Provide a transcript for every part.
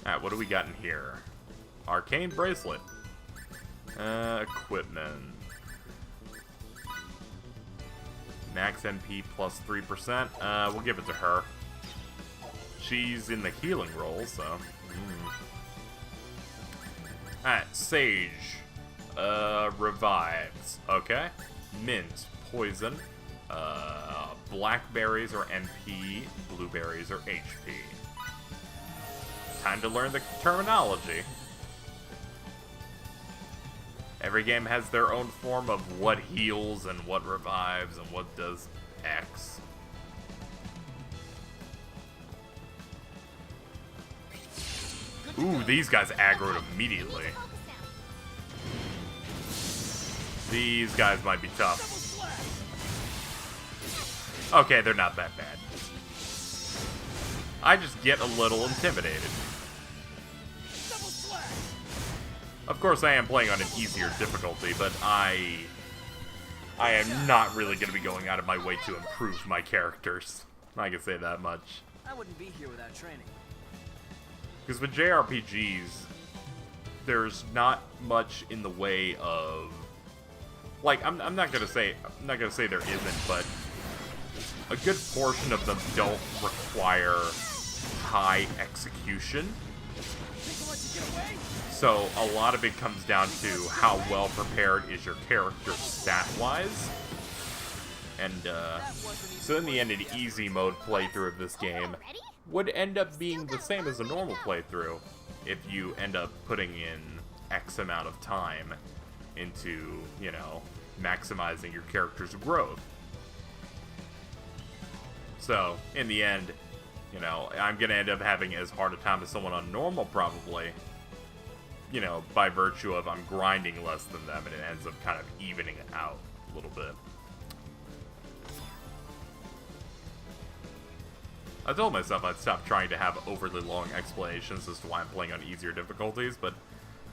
Alright, what do we got in here? Arcane Bracelet. Equipment. Max MP plus 3%. We'll give it to her. She's in the healing role, so... Alright, Sage. Revives. Okay. Mint. Poison. Blackberries are NP. Blueberries are HP. Time to learn the terminology. Every game has their own form of what heals and what revives and what does X. Ooh, these guys aggroed immediately. These guys might be tough. Okay, they're not that bad. I just get a little intimidated. Of course, I am playing on an easier difficulty, but I am not really going to be going out of my way to improve my characters. I can say that much. I wouldn't be here without training. Because with JRPGs, there's not much in the way of, like, I'm not gonna say there isn't, but a good portion of them don't require high execution. So a lot of it comes down to how well prepared is your character stat-wise. And so in the end, an easy mode playthrough of this game would end up being the same as a normal playthrough if you end up putting in X amount of time into, you know, maximizing your character's growth. So, in the end, you know, I'm gonna end up having as hard a time as someone on normal probably, you know, by virtue of I'm grinding less than them, and it ends up kind of evening it out a little bit. I told myself I'd stop trying to have overly long explanations as to why I'm playing on easier difficulties, but,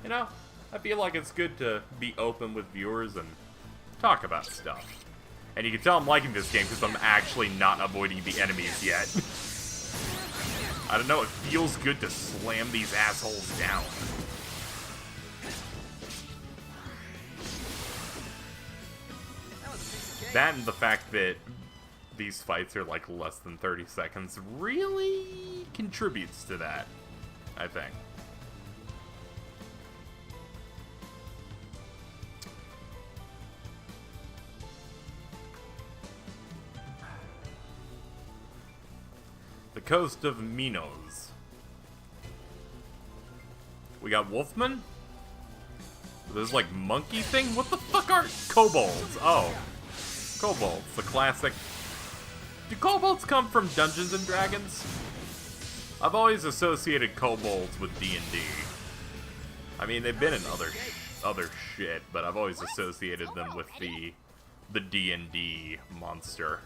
you know, I feel like it's good to be open with viewers and talk about stuff. And you can tell I'm liking this game because I'm actually not avoiding the enemies yet. I don't know, it feels good to slam these assholes down. That and the fact that these fights are like less than 30 seconds really contributes to that, I think. The coast of Minos. We got Wolfman? This like monkey thing? What the fuck are kobolds? Oh. Kobolds, the classic. Do kobolds come from Dungeons and Dragons? I've always associated kobolds with D&D. I mean, they've been in other shit, but I've always associated them with the D&D monster.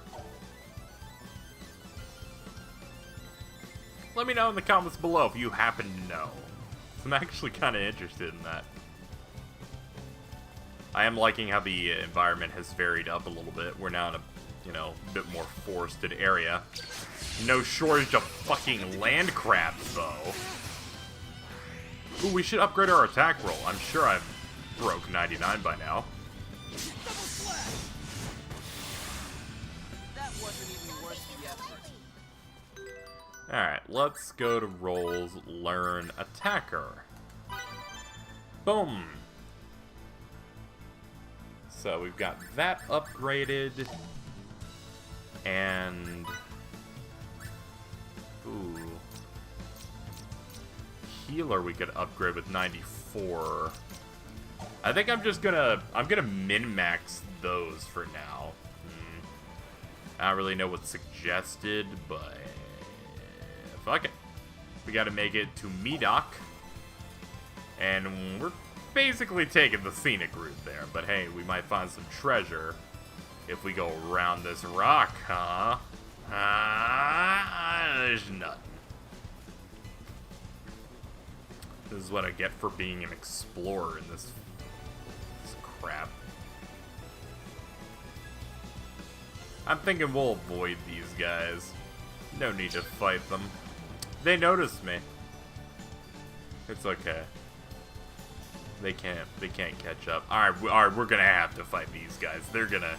Let me know in the comments below if you happen to know. I'm actually kind of interested in that. I am liking how the environment has varied up a little bit. We're now in a, you know, bit more forested area. No shortage of fucking land crabs, though. Ooh, we should upgrade our attack roll. I'm sure I've broke 99 by now. That wasn't even worth the effort. Alright, let's go to roles, learn attacker. Boom! So we've got that upgraded, and ooh, healer we could upgrade with 94. I think I'm gonna min-max those for now. I don't really know what's suggested, but fuck it. We gotta make it to Myiddok, and we're basically taking the scenic route there, but hey, we might find some treasure if we go around this rock, huh? There's nothing. This is what I get for being an explorer in this crap. I'm thinking we'll avoid these guys. No need to fight them. They noticed me. It's okay. They can't catch up. Alright, we're gonna have to fight these guys. They're gonna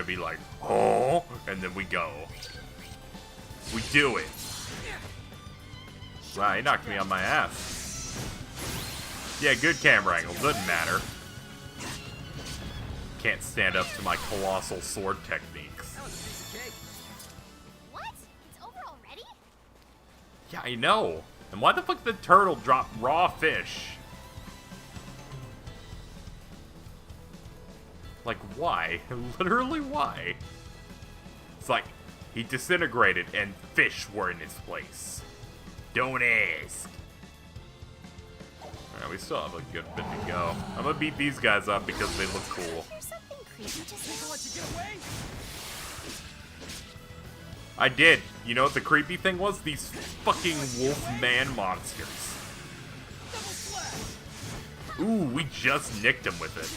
be like, oh, and then we go. We do it. Wow, he knocked me on my ass. Yeah, good camera angle, doesn't matter. Can't stand up to my colossal sword techniques. That was a piece of cake. What? It's over already? Yeah, I know. And why the fuck did the turtle drop raw fish? Like, why? Literally, why? It's like, he disintegrated and fish were in his place. Don't ask. Alright, we still have a good bit to go. I'm gonna beat these guys up because they look cool. There's something creepy just Think I'll let you get away? I did. You know what the creepy thing was? These fucking wolf man monsters. Double slash. Ooh, we just nicked him with it.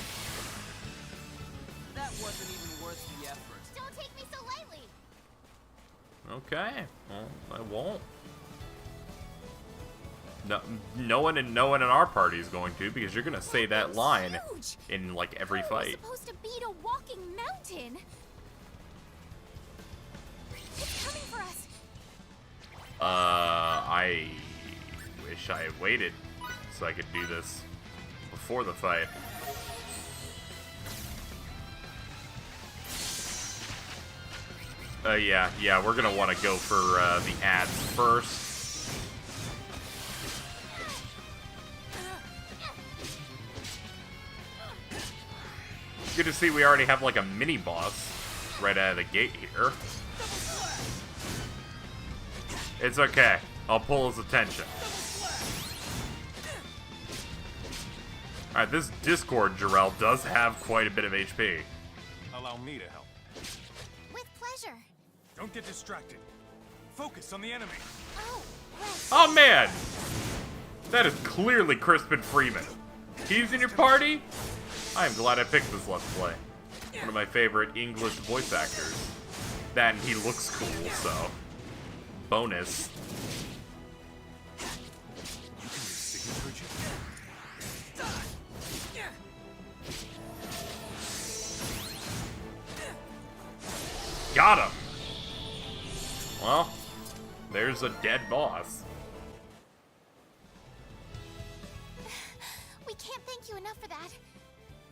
That wasn't even worth the effort. Don't take me so lightly. Okay. Well, I won't. No one in our party is going to, because you're gonna say that line Huge. in like every How are we fight. supposed to beat a walking mountain? It's coming for us. I wish I had waited so I could do this before the fight. Yeah, we're gonna want to go for the ads first. Good to see we already have like a mini boss right out of the gate here. It's okay. I'll pull his attention. Alright, this Discord Jarrell does have quite a bit of HP. Allow me to help. With pleasure. Don't get distracted. Focus on the enemy. Oh, right. Oh man! That is clearly Crispin Freeman. He's in your party? I am glad I picked this Let's Play. One of my favorite English voice actors. That and he looks cool, so... bonus. You can use signature Got him! Well, there's a dead boss. We can't thank you enough for that.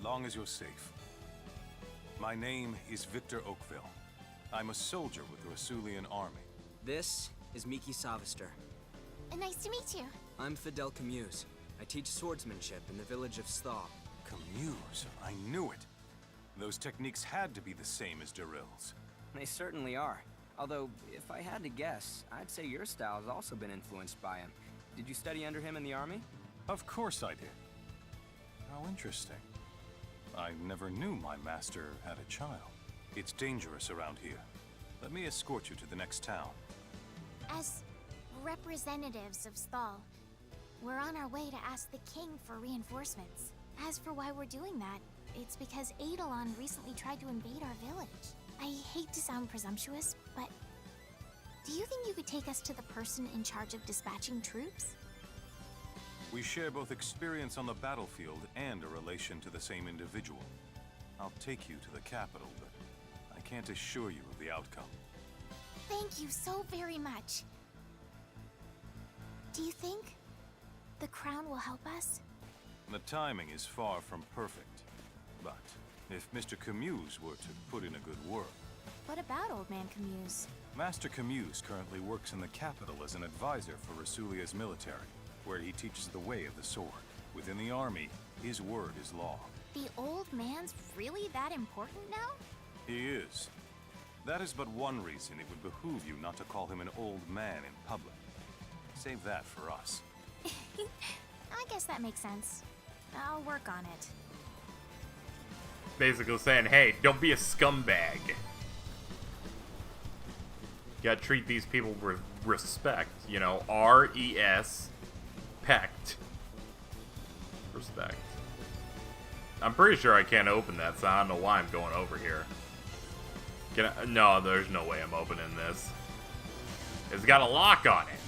long as you're safe. My name is Victor Oakville. I'm a soldier with the Rasulian army. This is Miki Savister. Nice to meet you. I'm Fidel Camuse. I teach swordsmanship in the village of Stahl. Camuse, I knew it. Those techniques had to be the same as Daryl's. They certainly are. Although, if I had to guess, I'd say your style has also been influenced by him. Did you study under him in the army? Of course I did. How interesting. I never knew my master had a child. It's dangerous around here. Let me escort you to the next town. As representatives of Stahl, we're on our way to ask the king for reinforcements. As for why we're doing that, it's because Eidolon recently tried to invade our village. I hate to sound presumptuous, but do you think you could take us to the person in charge of dispatching troops? We share both experience on the battlefield and a relation to the same individual. I'll take you to the capital, but I can't assure you of the outcome. Thank you so very much. Do you think the crown will help us? The timing is far from perfect. But if Mr. Camuse were to put in a good word... What about Old Man Camuse? Master Camuse currently works in the capital as an advisor for Rasulia's military, where he teaches the way of the sword. Within the army, his word is law. The old man's really that important now? He is. That is but one reason it would behoove you not to call him an old man in public. Save that for us. I guess that makes sense. I'll work on it. Basically saying, hey, don't be a scumbag. You gotta treat these people with respect. You know, R-E-S, pect. Respect. I'm pretty sure I can't open that, so I don't know why I'm going over here. Can I? No, there's no way I'm opening this. It's got a lock on it.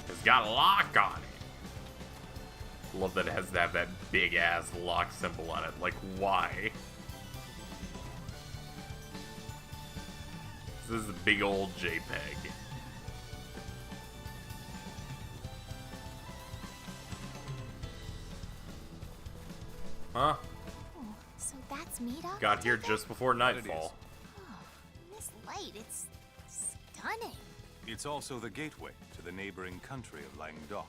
It's got a lock on it. Love that it has to have that big ass lock symbol on it. Like, why? This is a big old JPEG. Huh? Oh, so that's Myiddok? Got here just before nightfall. Oh, this light, it's stunning. It's also the gateway to the neighboring country of Myiddok.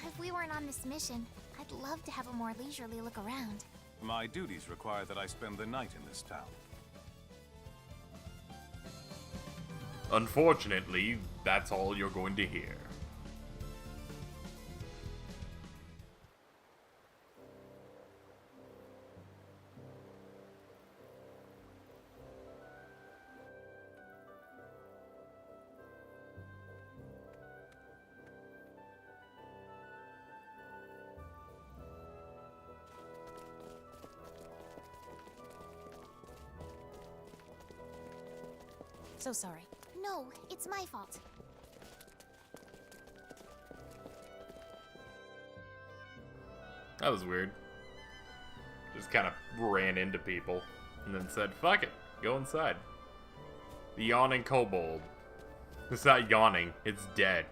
If we weren't on this mission, I'd love to have a more leisurely look around. My duties require that I spend the night in this town. Unfortunately, that's all you're going to hear. So sorry. No, it's my fault. That was weird. Just kind of ran into people and then said, fuck it, go inside. The yawning kobold. It's not yawning, it's dead.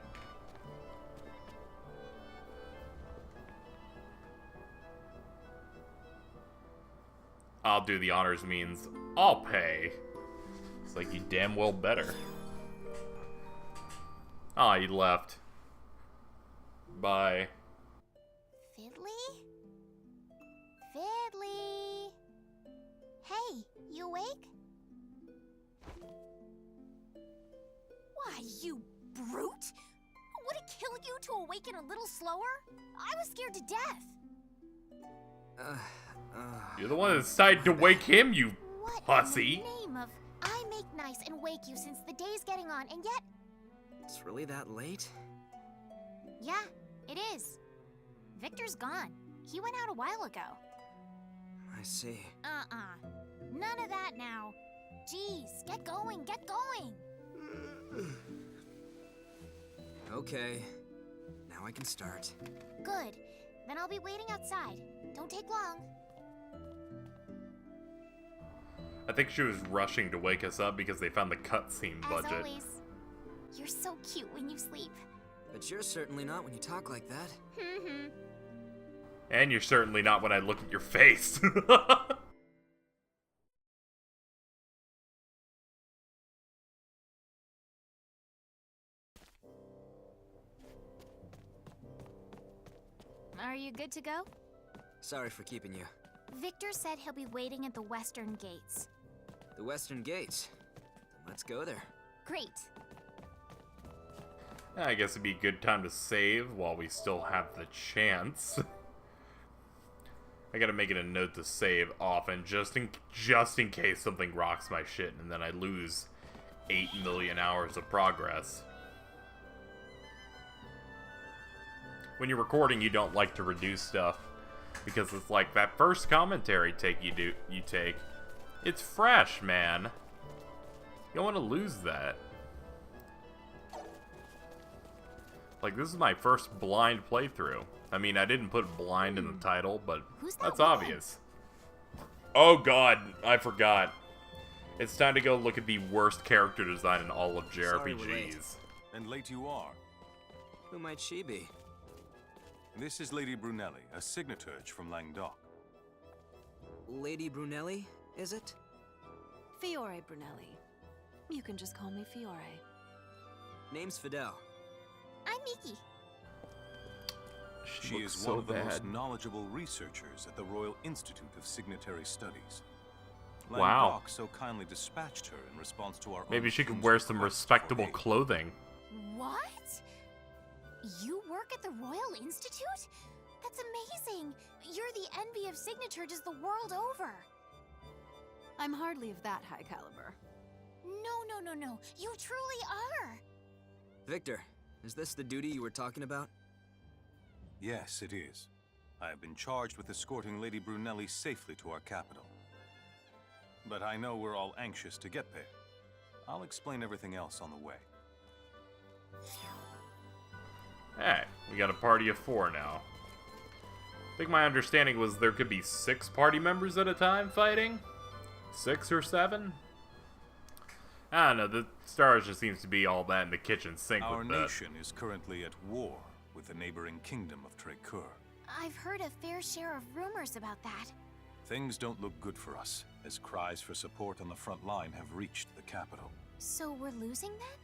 I'll do the honors means I'll pay. It's like you damn well better. Ah, he left. Bye. Fiddly? Fiddly? Hey, you awake? Why, you brute! Would it kill you to awaken a little slower? I was scared to death. You're the one that decided to wake him, you What pussy. in the name of I make nice and wake you since the day's getting on, and yet... It's really that late? Yeah, it is. Victor's gone. He went out a while ago. I see. None of that now. Jeez, get going, get going! Okay. Now I can start. Good. Then I'll be waiting outside. Don't take long. I think she was rushing to wake us up because they found the cutscene budget. As always, you're so cute when you sleep. But you're certainly not when you talk like that. And you're certainly not when I look at your face. Are you good to go? Sorry for keeping you. Victor said he'll be waiting at the western gates. The western gates. Let's go there. Great. I guess it'd be a good time to save while we still have the chance. I gotta make it a note to save often, just in case something rocks my shit and then I lose 8 million hours of progress. When you're recording, you don't like to reduce stuff because it's like that first commentary take you take. It's fresh, man. You don't want to lose that. Like, this is my first blind playthrough. I mean, I didn't put blind in the title, but that's obvious. Oh god, I forgot. It's time to go look at the worst character design in all of Sorry we're late. JRPGs. And late you are. Who might she be? This is Lady Brunelli, a signaturge from Myiddok. Lady Brunelli, is it? Fiore Brunelli. You can just call me Fiore. Name's Fidel. I'm Miki. She looks is so one of the bad. most knowledgeable researchers at the Royal Institute of Signatory Studies. Wow. Myiddok so kindly dispatched her in response to our Maybe own she could king's wear some request respectable for aid. clothing. What? You work at the Royal Institute? That's amazing! You're the envy of signatures the world over. I'm hardly of that high caliber. No. You truly are. Victor, is this the duty you were talking about? Yes, it is. I have been charged with escorting Lady Brunelli safely to our capital. But I know we're all anxious to get there. I'll explain everything else on the way. Hey, we got a party of 4 now. I think my understanding was there could be 6 party members at a time fighting? 6 or 7? I don't know, the stars just seems to be all that in the kitchen sink Our with that. nation is currently at war with the neighboring kingdom of Trekur. I've heard a fair share of rumors about that. Things don't look good for us, as cries for support on the front line have reached the capital. So we're losing then?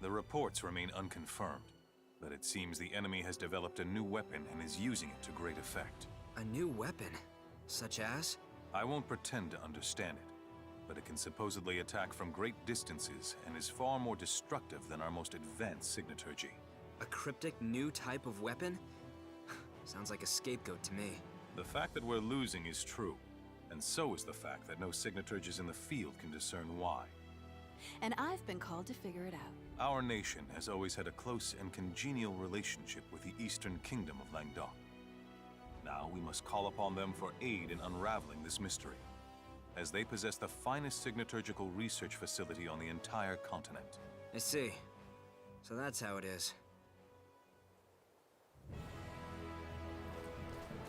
The reports remain unconfirmed, but it seems the enemy has developed a new weapon and is using it to great effect. A new weapon? Such as? I won't pretend to understand it, but it can supposedly attack from great distances and is far more destructive than our most advanced signaturgy. A cryptic new type of weapon? Sounds like a scapegoat to me. The fact that we're losing is true, and so is the fact that no signaturges in the field can discern why. And I've been called to figure it out. Our nation has always had a close and congenial relationship with the Eastern Kingdom of Myiddok. Now we must call upon them for aid in unraveling this mystery, as they possess the finest signaturgical research facility on the entire continent. I see. So that's how it is.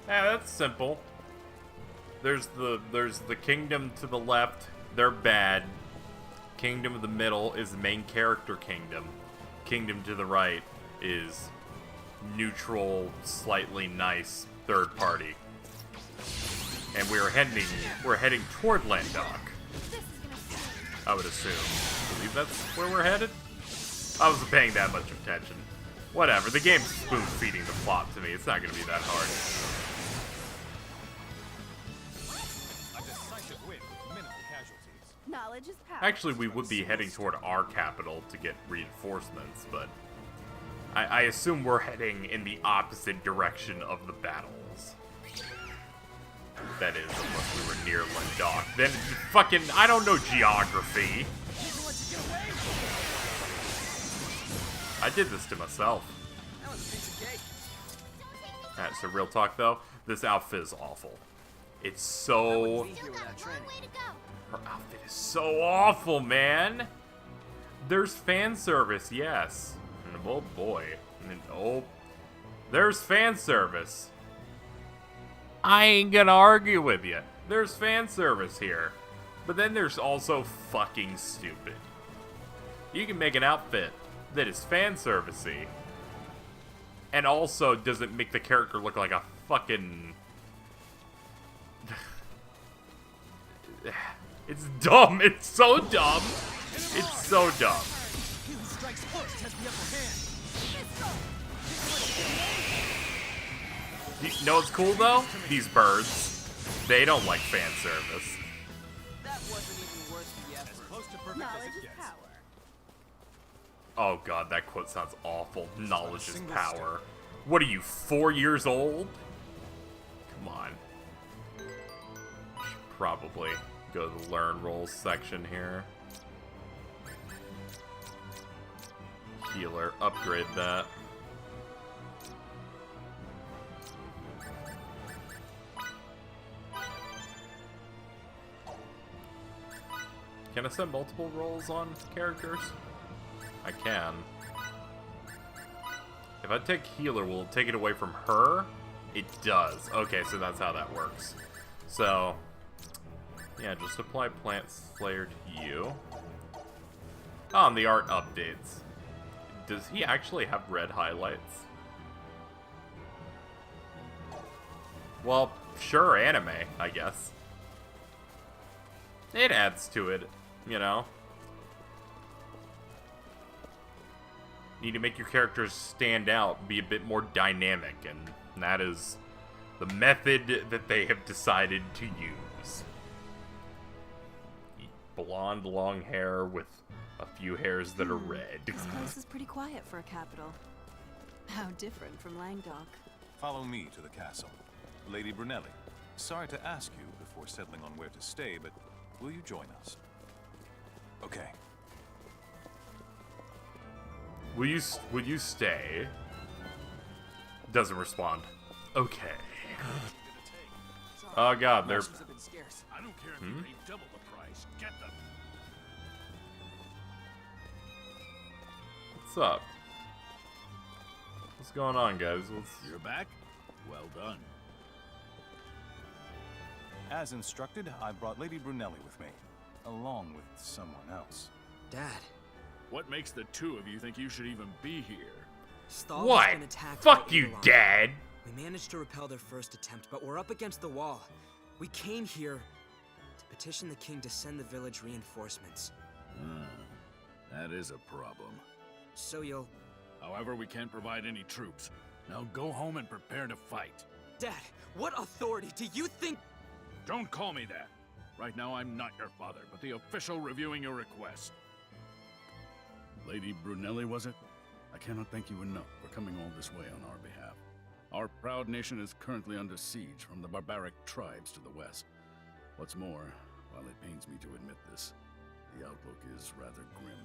Yeah, that's simple. There's the kingdom to the left, they're bad. Kingdom of the middle is the main character kingdom. Kingdom to the right is neutral, slightly nice third party. And we're heading toward Myiddok. I would assume. I believe that's where we're headed. I wasn't paying that much attention. Whatever, the game's spoon-feeding the plot to me. It's not gonna be that hard. Knowledge is power. Actually, we would be heading toward our capital to get reinforcements, but I assume we're heading in the opposite direction of the battles. That is, unless we were near Myiddok. Then fucking, I don't know geography. I did this to myself. Alright, so real talk though, this outfit is awful. It's so... Still got a long way to go. Her outfit is so awful, man. There's fan service, yes. And oh boy. And oh, there's fan service. I ain't gonna argue with you. There's fan service here. But then there's also fucking stupid. You can make an outfit that is fan servicey and also doesn't make the character look like a fucking... It's dumb. It's so dumb. It's so dumb. You know what's cool though? These birds. They don't like fan service. That wasn't even worth the effort. Knowledge is power. Oh god, that quote sounds awful. Knowledge is power. What are you, 4 years old? Come on. Should probably go to the learn roles section here. Healer, upgrade that. Can I set multiple roles on characters? I can. If I take healer, will it take it away from her? It does. Okay, so that's how that works. So, yeah, just apply Plant Slayer to you. Oh, and the art updates. Does he actually have red highlights? Well, sure, anime, I guess. It adds to it, you know? Need to make your characters stand out, be a bit more dynamic, and that is the method that they have decided to use. Blonde, long hair with a few hairs that are red. This place is pretty quiet for a capital. How different from Myiddok. Follow me to the castle. Lady Brunelli, sorry to ask you before settling on where to stay, but will you join us? Okay. Will you stay? Doesn't respond. Okay. Oh god, they're... I don't care if you pay double the price. Get them. What's up? What's going on, guys? You're back? Well done. As instructed, I brought Lady Brunelli with me, along with someone else. Dad, What makes the two of you think you should even be here? Stahl What? has been attacked Fuck by you, Eidolon. Dad! We managed to repel their first attempt, but we're up against the wall. We came here to petition the king to send the village reinforcements. That is a problem. So you'll... However, we can't provide any troops. Now go home and prepare to fight. Dad, what authority do you think... Don't call me that. Right now, I'm not your father, but the official reviewing your request. Lady Brunelli, was it? I cannot thank you enough for coming all this way on our behalf. Our proud nation is currently under siege from the barbaric tribes to the west. What's more, while it pains me to admit this, the outlook is rather grim.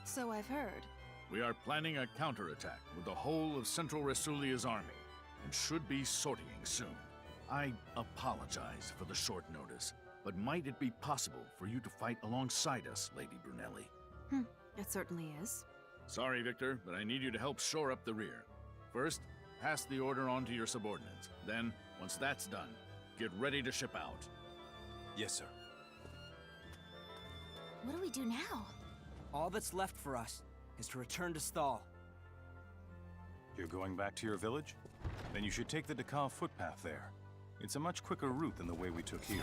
So I've heard. We are planning a counterattack with the whole of Central Rasulia's army, and should be sortying soon. I apologize for the short notice, but might it be possible for you to fight alongside us, Lady Brunelli? It certainly is. Sorry, Victor, but I need you to help shore up the rear. First, pass the order on to your subordinates. Then, once that's done, get ready to ship out. Yes, sir. What do we do now? All that's left for us is to return to Stahl. You're going back to your village? Then you should take the Dakal footpath there. It's a much quicker route than the way we took here.